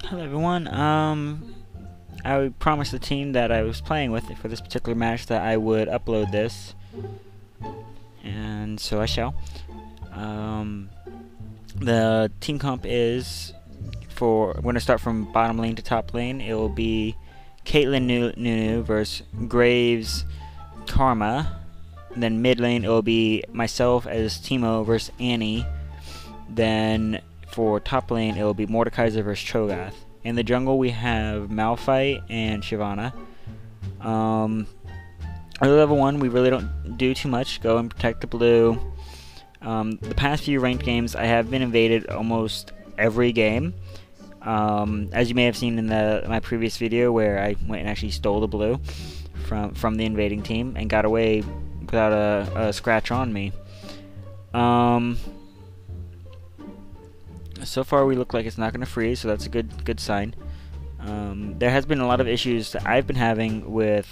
Hello everyone. I promised the team that I was playing with for this particular match that I would upload this, and so I shall. The team comp is we're going to start from bottom lane to top lane. It will be Caitlyn Nunu versus Graves Karma. And then mid lane it will be myself as Teemo versus Annie. Then for top lane, it will be Mordekaiser versus Cho'Gath. In the jungle, we have Malphite and Shyvana. Early level 1, we really don't do too much. Go and protect the blue. The past few ranked games, I have been invaded almost every game. As you may have seen in my previous video, where I went and actually stole the blue from the invading team and got away without a scratch on me. So far we look like it's not going to freeze, so that's a good sign. There has been a lot of issues that I've been having with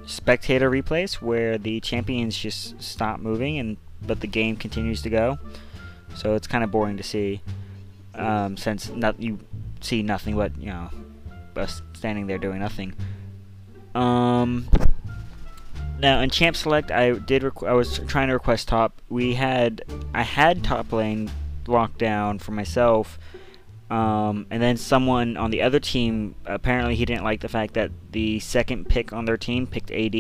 spectator replays where the champions just stop moving but the game continues to go. So it's kind of boring to see, since you see nothing but, you know, us standing there doing nothing. Now in Champ Select, I was trying to request top. I had top lane locked down for myself, and then someone on the other team, apparently he didn't like the fact that the second pick on their team picked AD.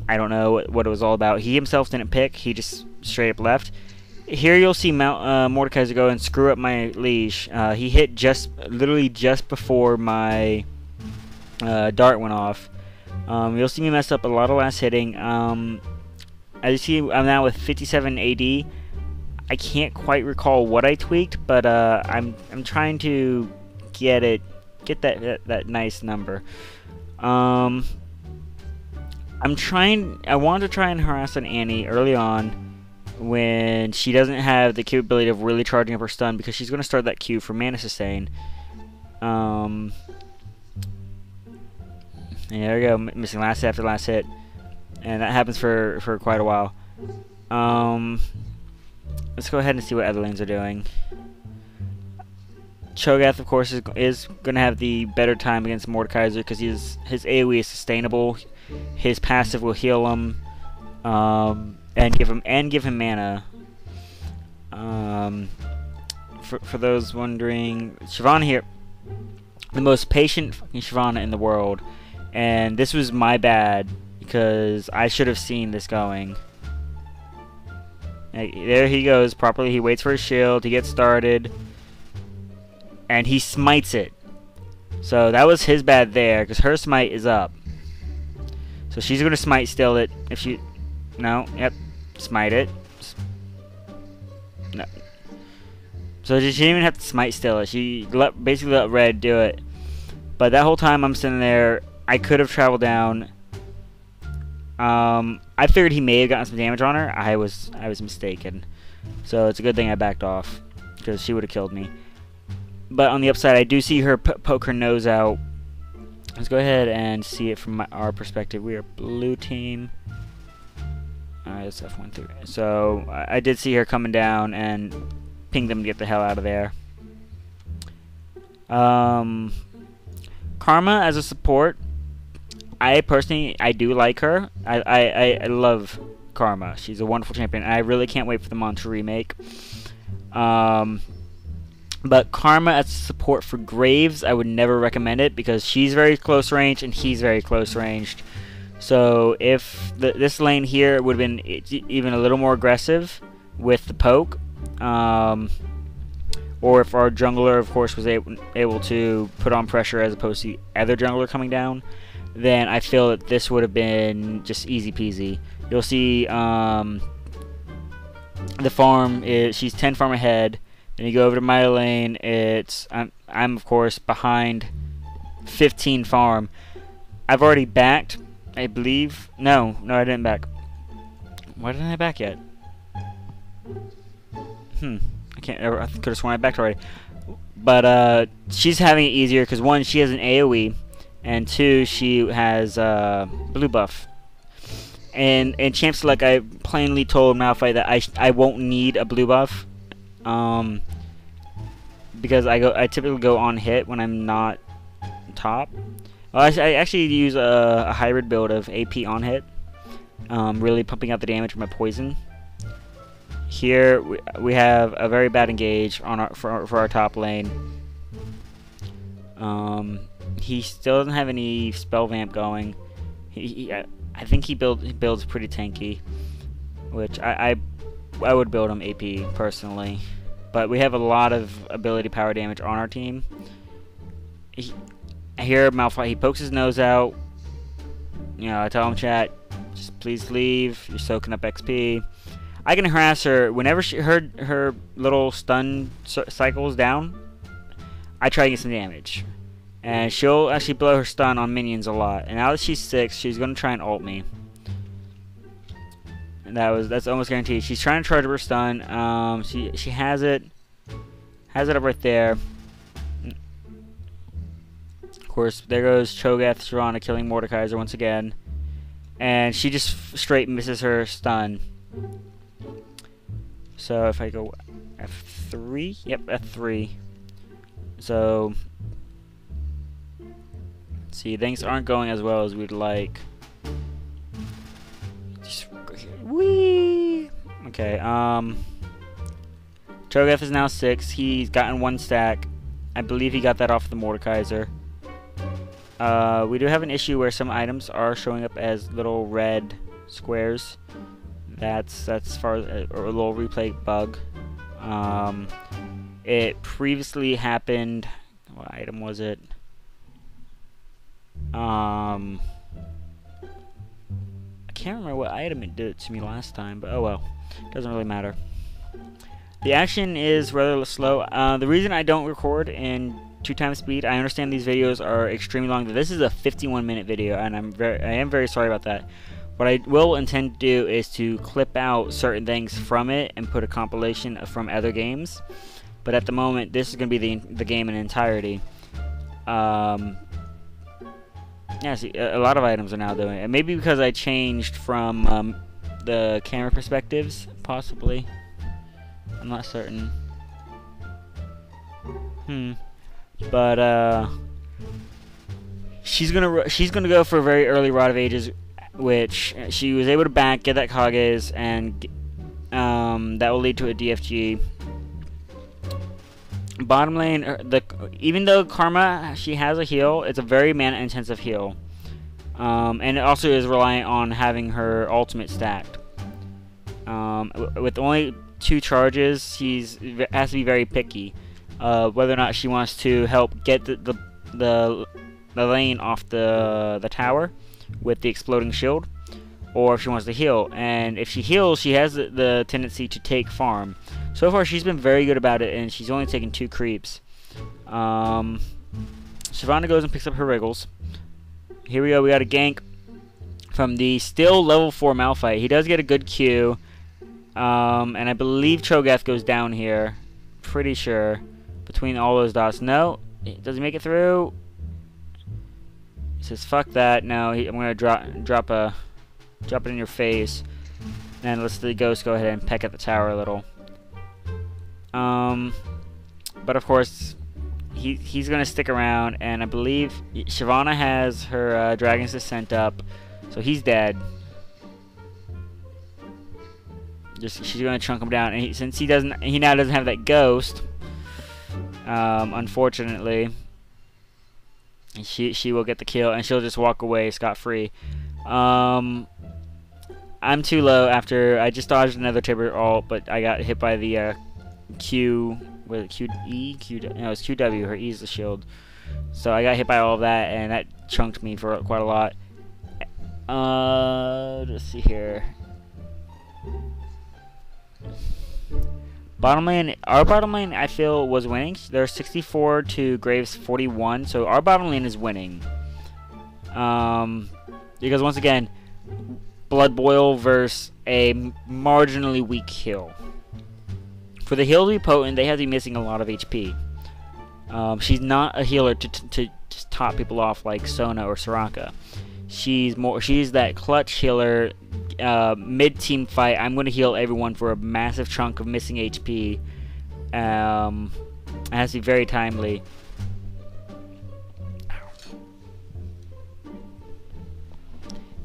I don't know what it was all about. He himself didn't pick, he just straight up left. Here you'll see Mordekaiser go and screw up my leash. He hit literally just before my dart went off. You'll see me mess up a lot of last hitting. As you see, I'm now with 57 AD. I can't quite recall what I tweaked, but I'm trying to get that nice number. I want to try and harass an Annie early on when she doesn't have the capability of really charging up her stun, because she's going to start that Q for mana sustain. And there we go, missing last hit after last hit, and that happens for quite a while. Let's go ahead and see what other lanes are doing. Cho'Gath, of course, is going to have the better time against Mordekaiser because his AoE is sustainable. His passive will heal him, and give him mana. For those wondering, Shyvana here, the most patient fucking Shyvana in the world, and this was my bad because I should have seen this going. There he goes properly. He waits for his shield. He gets started, and he smites it. So that was his bad there, because her smite is up. So she's gonna smite still it. If she, no, yep, smite it. No. So she didn't even have to smite still it. She basically let red do it. But that whole time I'm sitting there, I could have traveled down. I figured he may have gotten some damage on her. I was mistaken. So it's a good thing I backed off, because she would have killed me. But on the upside, I do see her poke her nose out. Let's go ahead and see it from our perspective. We are blue team. It's F1 through. So I did see her coming down and ping them to get the hell out of there. Karma as a support, I personally do like her. I love Karma. She's a wonderful champion. I really can't wait for them on to remake. But Karma as support for Graves, I would never recommend it because she's very close range and he's very close ranged. So if this lane here would have been even a little more aggressive with the poke, or if our jungler, of course, was able to put on pressure as opposed to the other jungler coming down, then I feel that this would have been just easy peasy. You'll see the farm she's 10 farm ahead. Then you go over to my lane. I'm of course behind 15 farm. I've already backed, I believe. No, I didn't back. Why didn't I back yet? I could have sworn I backed already. But she's having it easier because one, she has an AoE. And two, she has blue buff. And in Champ Select, I plainly told Malphite that I won't need a blue buff. because I typically go on hit when I'm not top. Well, I actually use a hybrid build of AP on hit, really pumping out the damage from my poison. Here we have a very bad engage on for our top lane. He still doesn't have any spell vamp going. I think he builds pretty tanky, which I would build him AP personally. But we have a lot of ability power damage on our team. I hear Malphite. He pokes his nose out. You know, I tell him, chat, just please leave. You're soaking up XP. I can harass her whenever her little stun cycles down. I try to get some damage, and she'll actually blow her stun on minions a lot. And now that she's 6, she's gonna try and ult me. And that's almost guaranteed. She's trying to charge up her stun. She has it up right there. Of course, there goes Cho'Gath Shyvana killing Mordekaiser once again, and she just straight misses her stun. So if I go F3, yep, F3. So see, things aren't going as well as we'd like. Just go here. Whee! Okay, Cho'Gath is now 6. He's gotten 1 stack. I believe he got that off the Mordekaiser. We do have an issue where some items are showing up as little red squares. That's as far as a little replay bug. It previously happened. What item was it? I can't remember what item it did to me last time, but oh well, doesn't really matter. The action is rather slow. The reason I don't record in 2x speed, I understand these videos are extremely long. This is a 51-minute video, and I am very sorry about that. What I will intend to do is to clip out certain things from it and put a compilation from other games. But at the moment, this is going to be the game in entirety. Yeah, see, a lot of items are now doing it. Maybe because I changed from the camera perspectives, possibly. I'm not certain. But she's gonna go for a very early Rod of Ages, which she was able to back, get that Kages, and that will lead to a DFG. Bottom lane, even though Karma, she has a heal, it's a very mana intensive heal, and it also is reliant on having her ultimate stacked. With only 2 charges, has to be very picky whether or not she wants to help get the lane off the tower with the exploding shield, or if she wants to heal. And if she heals, she has the tendency to take farm. So far, she's been very good about it, and she's only taken 2 creeps. Shyvana goes and picks up her Wriggles. Here we go. We got a gank from the still level 4 Malphite. He does get a good Q, and I believe Cho'Gath goes down here. Pretty sure. Between all those dots. No, does he make it through? He says, "Fuck that." No, I'm gonna drop it in your face, and let's the ghost go ahead and peck at the tower a little. But of course, he's gonna stick around, and I believe Shyvana has her Dragon's Descent up, so he's dead. She's gonna chunk him down, and since he now doesn't have that ghost, unfortunately, she will get the kill, and she'll just walk away scot-free. I'm too low after I just dodged another Tibber ult, but I got hit by the Q. Was it QE? No, it's QW. Her E is the shield. So I got hit by all of that, and that chunked me for quite a lot. Let's see here. Bottom lane, our bottom lane, I feel, was winning. They're 64 to Graves 41, so our bottom lane is winning. Because once again, Blood Boil versus a marginally weak heal. For the heal to be potent, they have to be missing a lot of HP. She's not a healer to just top people off like Sona or Soraka. She's that clutch healer. Mid-team fight, I'm going to heal everyone for a massive chunk of missing HP. It has to be very timely.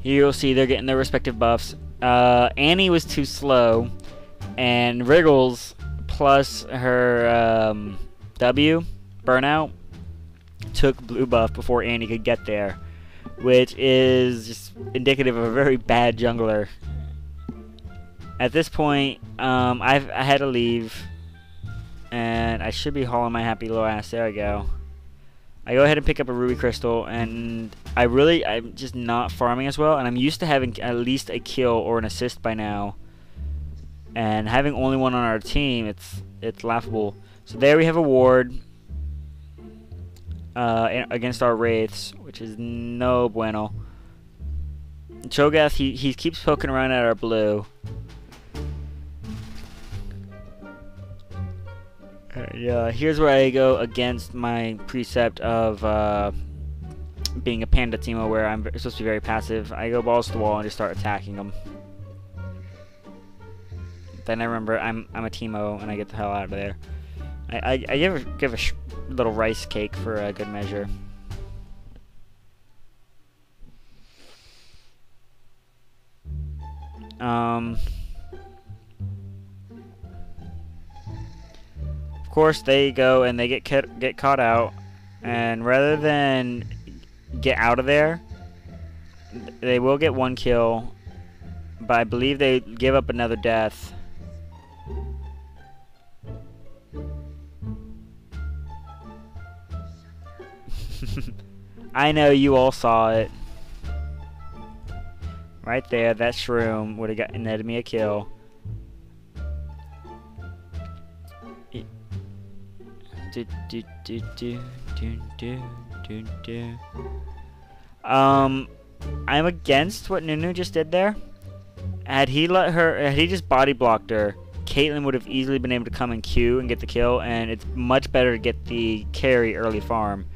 Here you'll see they're getting their respective buffs. Annie was too slow, and Wriggles plus her W, Burnout, took blue buff before Annie could get there, which is just indicative of a very bad jungler. At this point, I had to leave, and I should be hauling my happy little ass. There I go. I go ahead and pick up a ruby crystal, and I'm just not farming as well, and I'm used to having at least a kill or an assist by now, and having only one on our team, it's laughable. So there we have a ward against our wraiths, which is no bueno. Cho'Gath, he keeps poking around at our blue. Yeah, here's where I go against my precept of being a panda Teemo, where I'm supposed to be very passive. I go balls to the wall and just start attacking them. Then I remember I'm a Teemo and I get the hell out of there. I give a little rice cake for a good measure. Of course, they go and they get caught out, and rather than get out of there, they will get one kill, but I believe they give up another death. I know you all saw it. Right there, that shroom would have netted me a kill. I'm against what Nunu just did there. Had he just body blocked her, Caitlyn would have easily been able to come in Q and get the kill, and it's much better to get the carry early farm.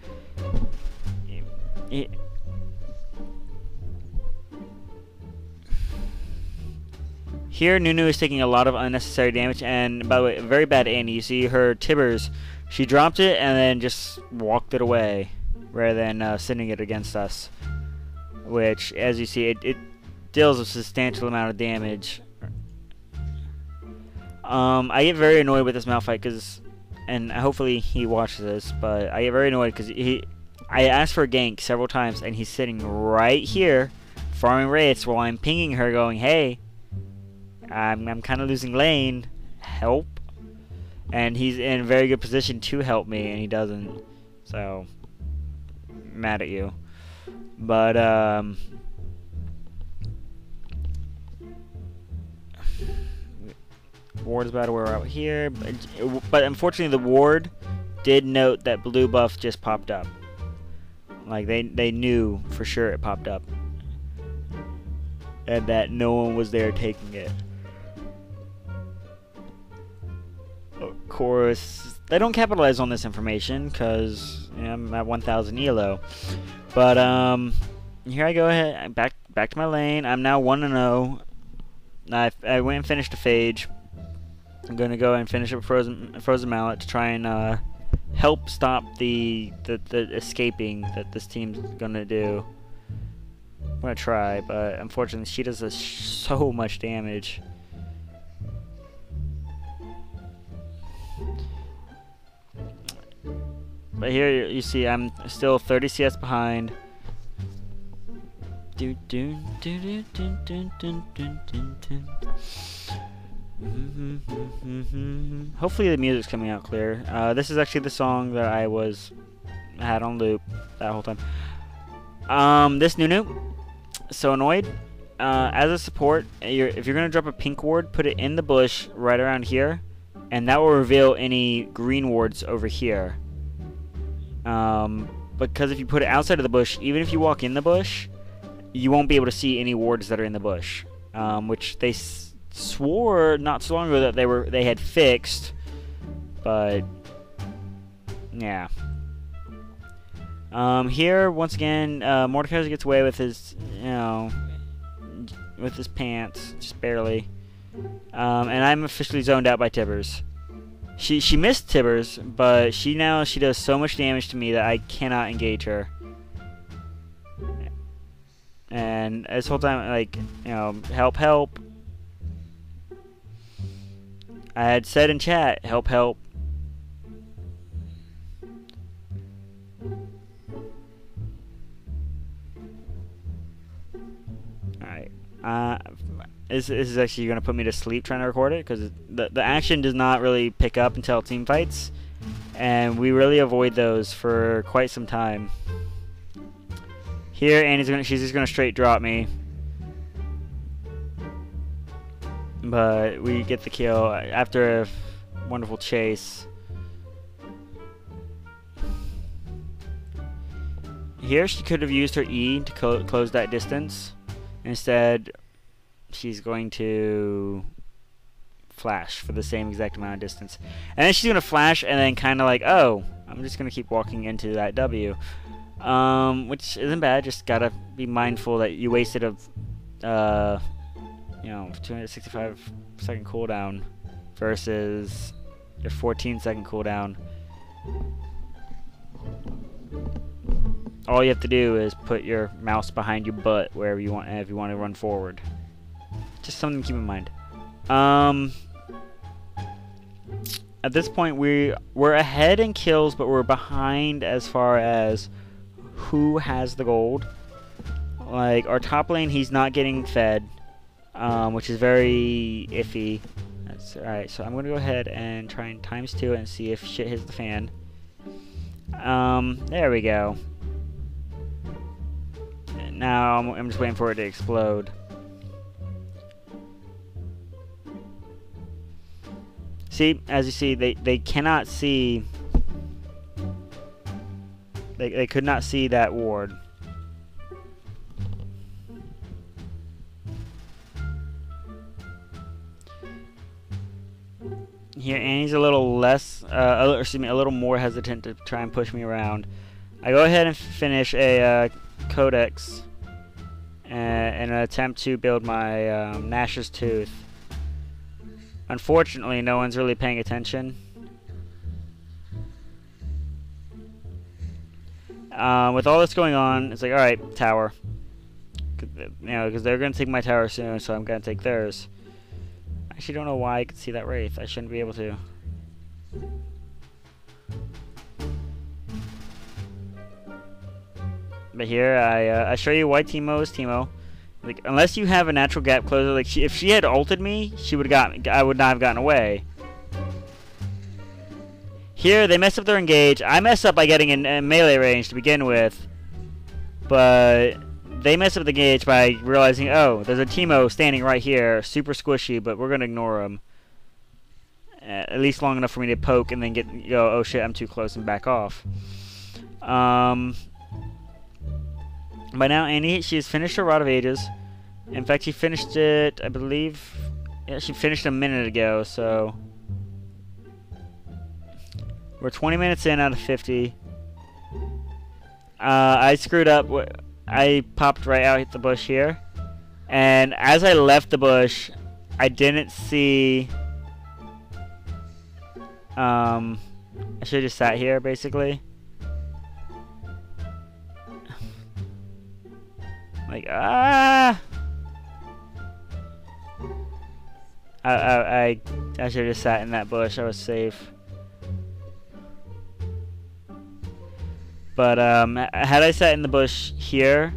Here, Nunu is taking a lot of unnecessary damage, and by the way, very bad Annie. You see her Tibbers, she dropped it and then just walked it away, rather than sending it against us. Which, as you see, it deals a substantial amount of damage. I get very annoyed with this Malphite, because, and hopefully he watches this, but I get very annoyed because I asked for a gank several times, and he's sitting right here, farming wraiths, while I'm pinging her going, hey, I'm kind of losing lane, help. And he's in a very good position to help me, and he doesn't. So, mad at you. But, ward is about to wear out here. But unfortunately, the ward did note that blue buff just popped up. Like, they knew for sure it popped up. And that no one was there taking it. Of course, they don't capitalize on this information because I'm at 1,000 ELO. But here I go ahead, back to my lane. I'm now 1-0. I went and finished a phage. I'm gonna go and finish up a frozen mallet to try and help stop the escaping that this team's gonna do. I'm gonna try, but unfortunately she does so much damage. But here you see I'm still 30 CS behind. Hopefully the music's coming out clear. This is actually the song that I had on loop that whole time. This Nunu, so annoyed. As a support, if you're gonna drop a pink ward, put it in the bush right around here, and that will reveal any green wards over here. Because if you put it outside of the bush, even if you walk in the bush, you won't be able to see any wards that are in the bush, which they swore not so long ago that they had fixed, but yeah. Here once again, Mordekaiser gets away with his, with his pants, just barely, and I'm officially zoned out by Tibbers. She missed Tibbers, but she does so much damage to me that I cannot engage her. And this whole time, like, you know, help, help. I had said in chat, help, help. Alright. This is actually going to put me to sleep trying to record it, because the action does not really pick up until team fights. And we really avoid those for quite some time. Here, Annie's she's just going to straight drop me. But we get the kill after a wonderful chase. Here, she could have used her E to close that distance. Instead, she's going to flash for the same exact amount of distance. And then she's going to flash and then kind of like, oh, I'm just going to keep walking into that W. Which isn't bad, just gotta be mindful that you wasted a, you know, 265-second cooldown versus your 14-second cooldown. All you have to do is put your mouse behind your butt wherever you want, if you want to run forward. Just something to keep in mind. At this point, we're ahead in kills, but we're behind as far as who has the gold. Like, our top lane, he's not getting fed, which is very iffy. That's alright, so I'm going to go ahead and try and ×2 it and see if shit hits the fan. There we go. And now I'm just waiting for it to explode. See, as you see, they cannot see. They could not see that ward. Here, Annie's a little less, excuse me, a little more hesitant to try and push me around. I go ahead and finish a Codex in an attempt to build my Nash's Tooth. Unfortunately, no one's really paying attention. With all this going on, it's like, alright, tower. You know, because they're going to take my tower soon, so I'm going to take theirs. I actually don't know why I could see that Wraith. I shouldn't be able to. But here, I show you why Teemo is Teemo. Like, unless you have a natural gap closer, like, if she had ulted me, she would have gotten, I would not have gotten away. Here, they mess up their engage. I mess up by getting in melee range to begin with. But they mess up the engage by realizing, oh, there's a Teemo standing right here, super squishy, but we're going to ignore him. At least long enough for me to poke and then go, oh shit, I'm too close, and back off. By now, Annie, she has finished her Rod of Ages. In fact, she finished it, I believe, yeah, she finished a minute ago, so we're 20 minutes in out of 50. I screwed up. I popped right out, hit the bush here. And as I left the bush, I didn't see... I should have just sat here, basically. Like, ah! I should have just sat in that bush. I was safe. But had I sat in the bush here,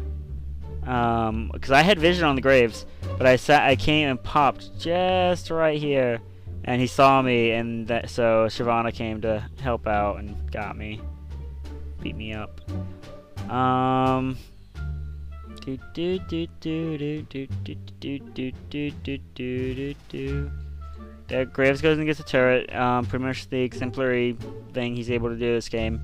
because I had vision on the graves, but I came and popped just right here, and he saw me, and so Shyvana came to help out and got me, beat me up. There, Graves goes and gets a turret. Pretty much the exemplary thing he's able to do this game.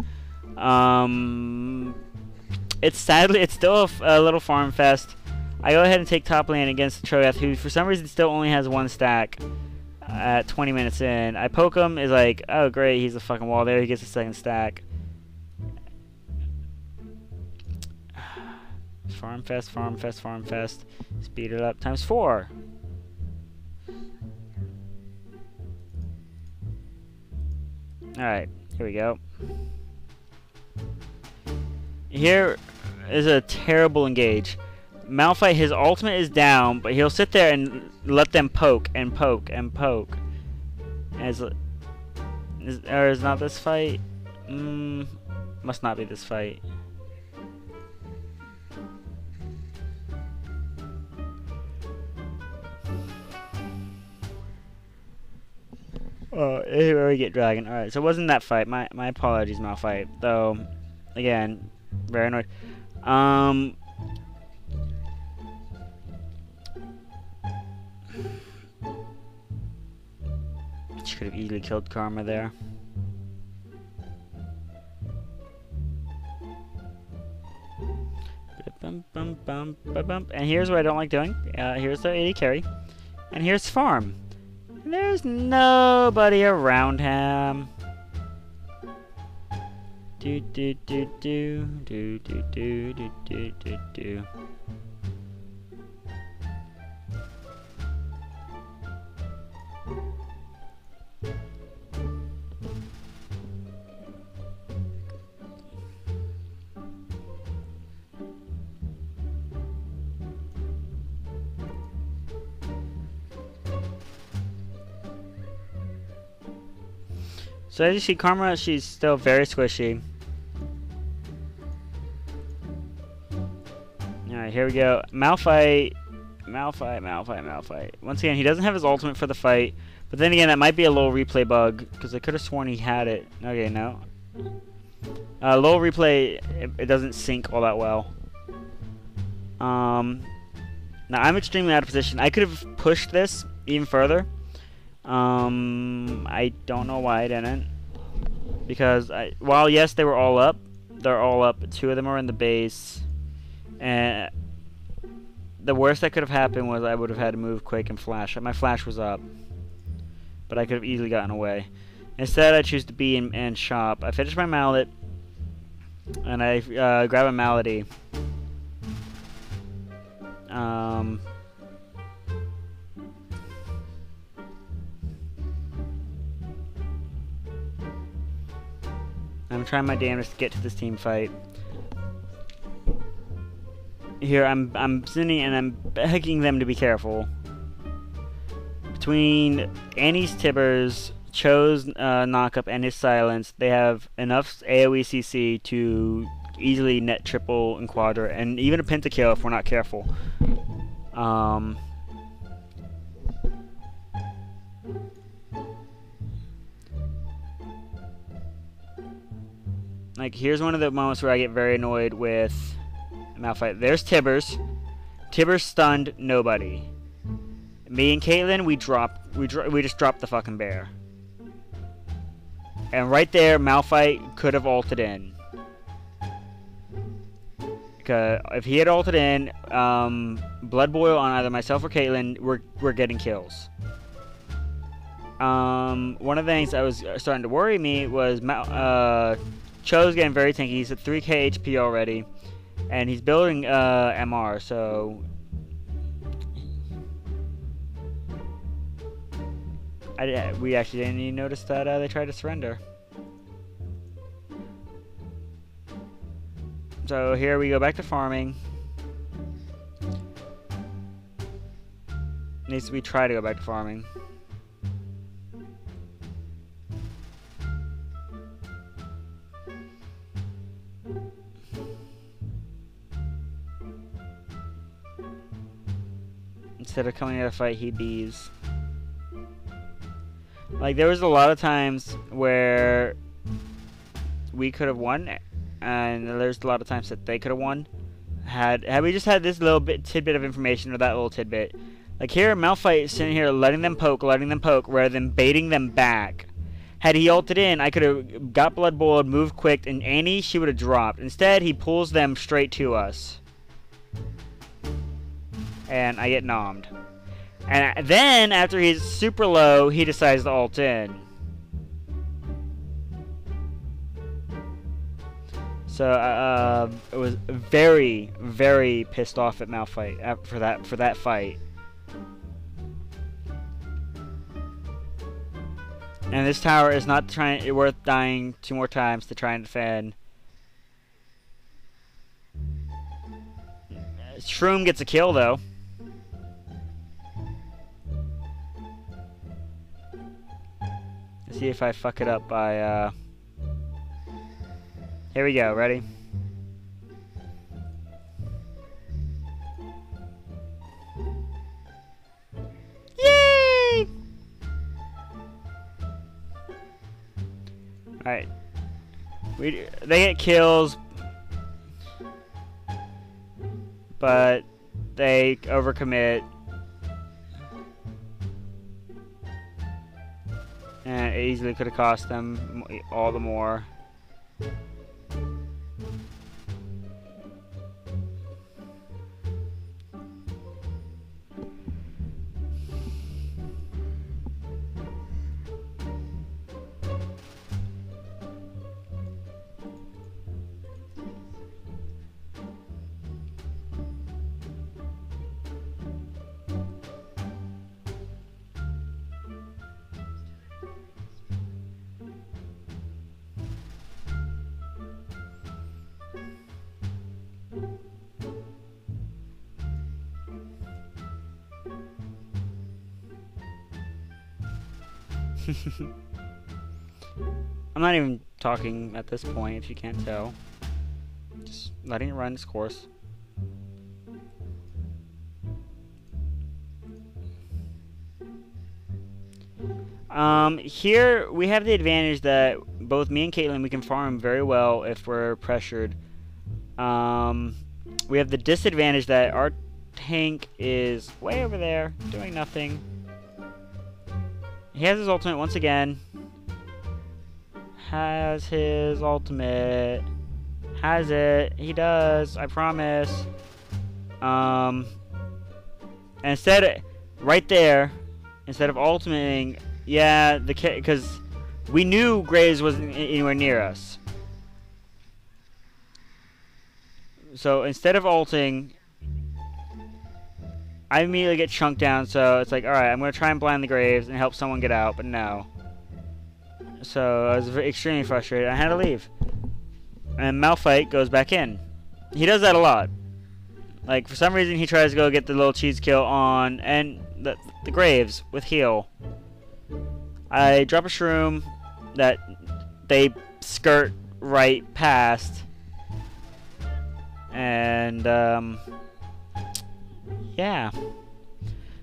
It's still a little farm fest. I go ahead and take top lane against Troyath, who for some reason still only has one stack at 20 minutes in. I poke him, is like, oh great, he's a fucking wall there, he gets a second stack. Farm fest, farm fest, farm fest. Speed it up times 4. Alright, here we go. Here is a terrible engage. Malphite, his ultimate is down, but he'll sit there and let them poke and poke and poke. Or is not this fight? Must not be this fight. Oh, here we get dragon. Alright, so it wasn't that fight. My apologies, Malphite. Though, again, very annoyed. She could have easily killed Karma there. And here's what I don't like doing. Here's the AD carry. And here's farm. And there's nobody around him. Do do do do do do do do do do do. So as you see, Karma, she's still very squishy. Alright, here we go. Malphite. Once again, he doesn't have his ultimate for the fight. But then again, that might be a low replay bug, because I could have sworn he had it. Okay, no. Low replay, it doesn't sync all that well. Now, I'm extremely out of position. I could have pushed this even further. I don't know why I didn't. Because, while yes, they were all up. They're all up. 2 of them are in the base. And the worst that could have happened was I would have had to move quick and flash. My flash was up. But I could have easily gotten away. Instead, I choose to be in shop. I finish my mallet. And I grab a malady. I'm trying my damnedest to get to this team fight. Here, I'm sitting and I'm begging them to be careful. Between Annie's Tibbers, Cho's knockup, and his silence, they have enough AoE CC to easily net triple and quadra, and even a pentakill if we're not careful. Like, here's one of the moments where I get very annoyed with Malphite. There's Tibbers. Tibbers stunned nobody. Me and Caitlyn, we just dropped the fucking bear. And right there, Malphite could have ulted in. Because if he had ulted in, Blood Boil on either myself or Caitlyn, we're getting kills. One of the things that was starting to worry me was Cho's getting very tanky. He's at 3k HP already. And he's building MR, so... we actually didn't even notice that they tried to surrender. So here we go back to farming. Needs to be try to go back to farming. Instead of coming out to fight, he bees. Like, there was a lot of times where we could have won, and there's a lot of times that they could have won. Had we just had this little tidbit of information, or that little tidbit. Like here, Malphite is sitting here letting them poke, rather than baiting them back. Had he ulted in, I could have got Blood Boiled, moved quick, and Annie, she would have dropped. Instead, he pulls them straight to us. And I get nommed. And then, after he's super low, he decides to ult in. So, I was very, very pissed off at Malphite for that fight. And this tower is not worth dying 2 more times to try and defend. Shroom gets a kill though. Let's see if I fuck it up by here we go, ready? Yay! Alright. They get kills, but they overcommit. And it easily could have cost them all the more. I'm not even talking at this point, if you can't tell. Just letting it run its course. Here we have the advantage that both me and Caitlyn, we can farm very well if we're pressured. We have the disadvantage that our tank is way over there, doing nothing. He has his ultimate once again. Has his ultimate. Has it. He does. I promise. Instead, right there, instead of ultimating, yeah, because we knew Graves wasn't anywhere near us. So instead of ulting, I immediately get chunked down, so it's like, alright, I'm going to try and blind the Graves and help someone get out, but no. So I was extremely frustrated. I had to leave. And Malphite goes back in. He does that a lot. Like, for some reason, he tries to go get the little cheese kill on and the Graves with heal. I drop a shroom that they skirt right past. And, yeah.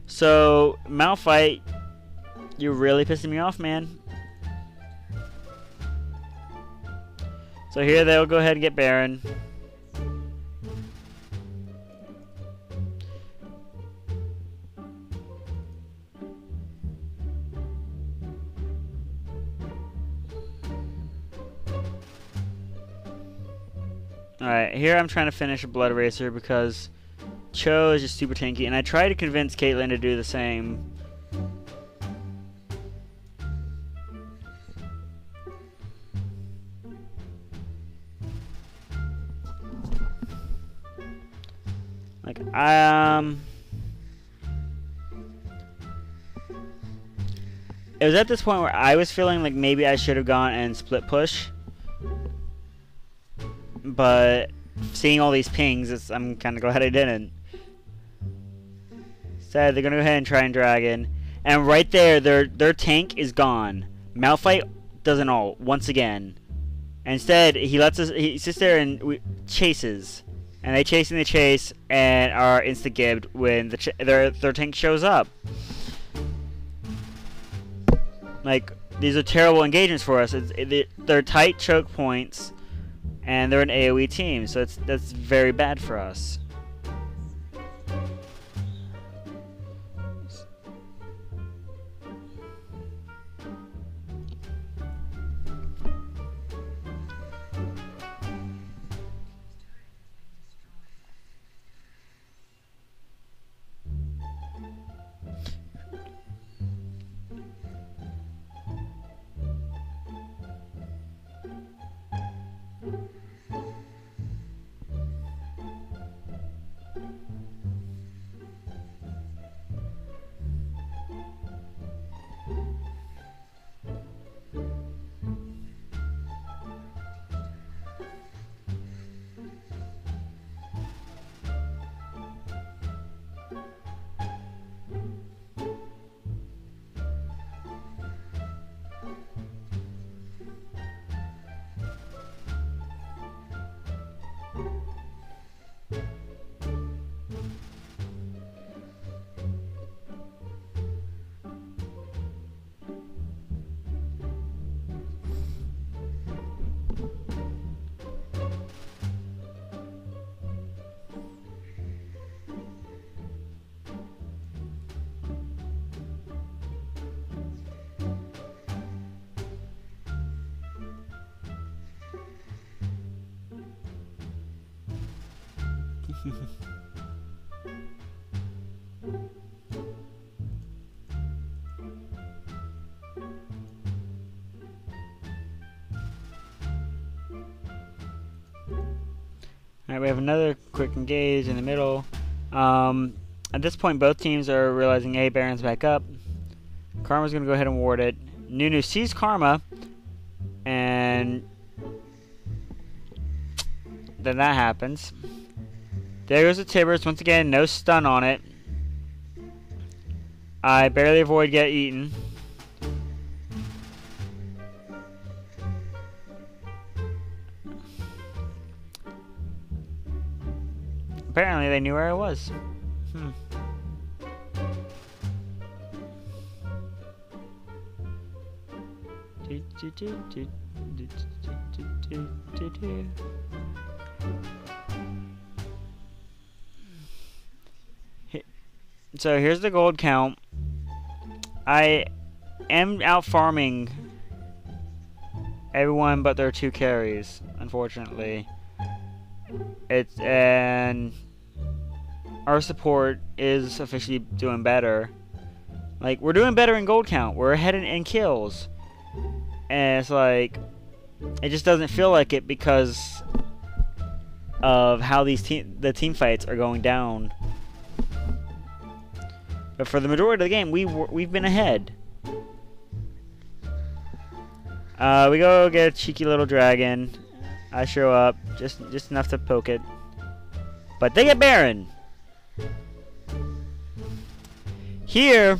So, Malphite, you're really pissing me off, man. So here they'll go ahead and get Baron. Alright, here I'm trying to finish a Blood Racer because Cho is just super tanky, and I try to convince Caitlyn to do the same. Like, it was at this point where I was feeling like maybe I should have gone and split push. But seeing all these pings, I'm kind of glad I didn't. Instead, they're going to go ahead and try and dragon. And right there, their tank is gone. Malphite doesn't ult once again. Instead, he sits there and chases. And they chase and they chase and are insta-gibbed when their tank shows up. Like, these are terrible engagements for us. They're tight choke points, and they're an AoE team, so that's very bad for us. Alright, we have another quick engage in the middle. At this point, both teams are realizing, hey, Baron's back up. Karma's going to go ahead and ward it. Nunu sees Karma, and then that happens. There goes the Tibbers. Once again, no stun on it. I barely avoid get eaten. Apparently they knew where I was. So here's the gold count. I am out farming everyone but their 2 carries, unfortunately. And our support is officially doing better. Like, we're doing better in gold count. We're ahead in kills. And it's like, it just doesn't feel like it because of how the team fights are going down. But for the majority of the game, we've been ahead. We go get a cheeky little dragon. I show up, just enough to poke it. But they get Baron. Here,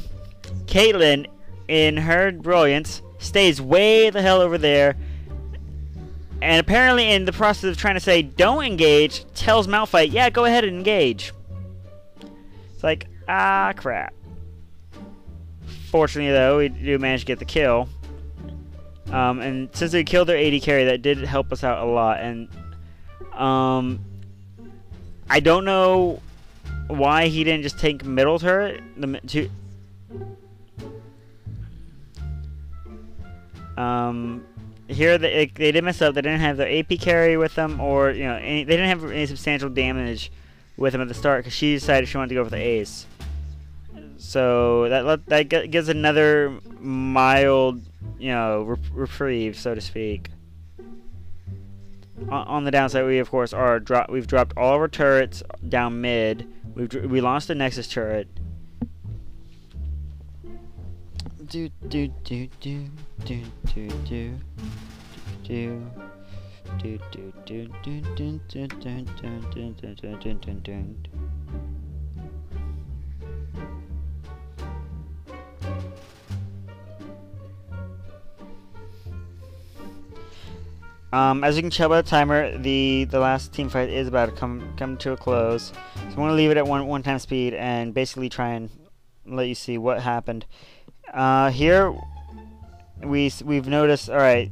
Caitlyn, in her brilliance, stays way the hell over there. And apparently in the process of trying to say, don't engage, tells Malphite, yeah, go ahead and engage. It's like, ah, crap. Fortunately, though, we do manage to get the kill. And since they killed their AD carry, that did help us out a lot. And I don't know why he didn't just take middle turret. Here they did mess up. They didn't have their AP carry with them, or they didn't have any substantial damage with them at the start because she decided she wanted to go for the ace. So that gives another mild, reprieve, so to speak. On the downside, we of course we've dropped all of our turrets down mid. We lost the Nexus turret. As you can tell by the timer, the last team fight is about to come to a close. So I'm going to leave it at one time speed and basically try and let you see what happened. Here we've noticed. All right,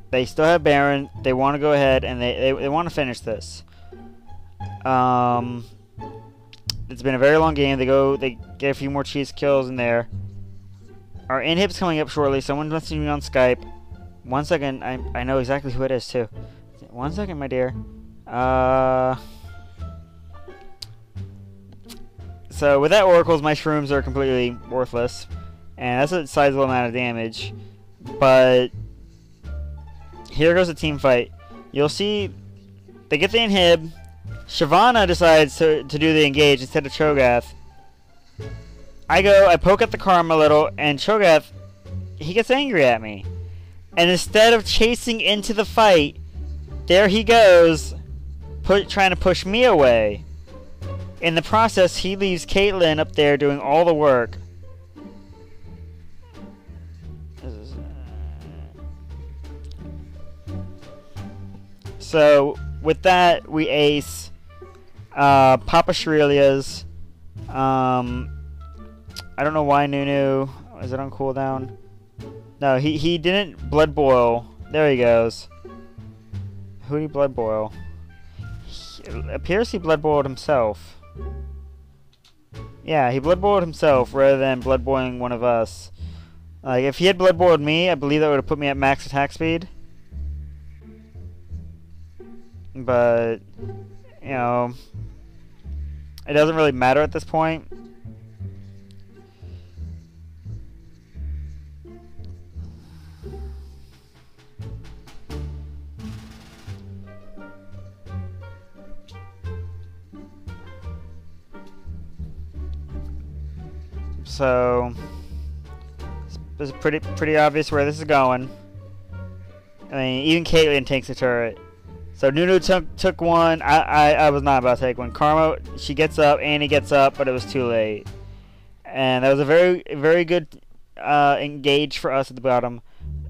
they still have Baron. They want to go ahead and they want to finish this. It's been a very long game. They get a few more cheese kills in there. Our inhib's coming up shortly. Someone messaging me on Skype. 1 second, I know exactly who it is too. 1 second, my dear. So with that oracles, my shrooms are completely worthless, and that's a sizable amount of damage. But here goes the team fight. You'll see they get the inhib. Shyvana decides to do the engage instead of Cho'Gath. I poke at the Karma a little, and Cho'Gath, he gets angry at me. And instead of chasing into the fight, there he goes, trying to push me away. In the process, he leaves Caitlyn up there doing all the work. So, with that, we ace Papa Shirelia's. I don't know why Nunu. Is it on cooldown? No, he didn't blood boil. There he goes. Who did he blood boil? It appears he blood boiled himself. Yeah, he blood boiled himself rather than blood boiling one of us. Like, if he had blood boiled me, I believe that would have put me at max attack speed. But, it doesn't really matter at this point. So it's pretty obvious where this is going. I mean, even Caitlyn takes a turret. So Nunu took one. I was not about to take one. Karma, she gets up. Annie gets up, but it was too late. And that was a very good engage for us at the bottom.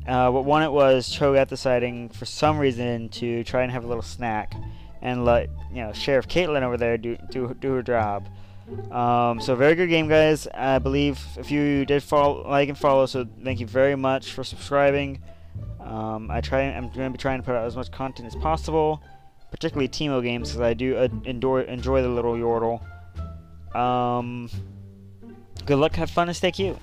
What won it was Cho'Gath deciding for some reason to try and have a little snack and let Sheriff Caitlyn over there do her job. So very good game, guys. I believe if you did like and follow, so thank you very much for subscribing. I'm going to be trying to put out as much content as possible, particularly Teemo games, because I do enjoy the little yordle. Good luck, have fun, and stay cute.